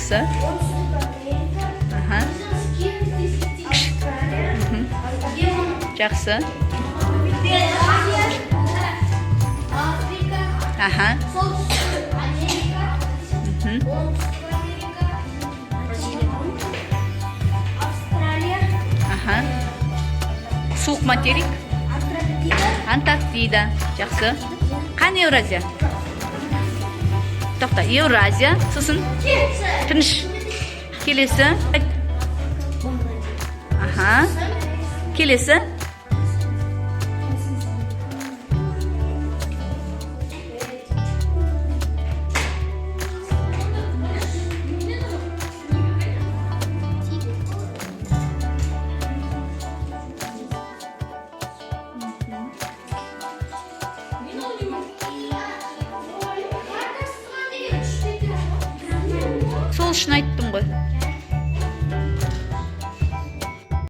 Жақсы. Аха. Жақсы. Аха. Аха. Суық материк. Антарктида. Жақсы. Қане Еуразия? Тоқта, Еуразия. Сосын? Тыныш. Келесі. Аха. Келесі. Сол үшін айттым ғой.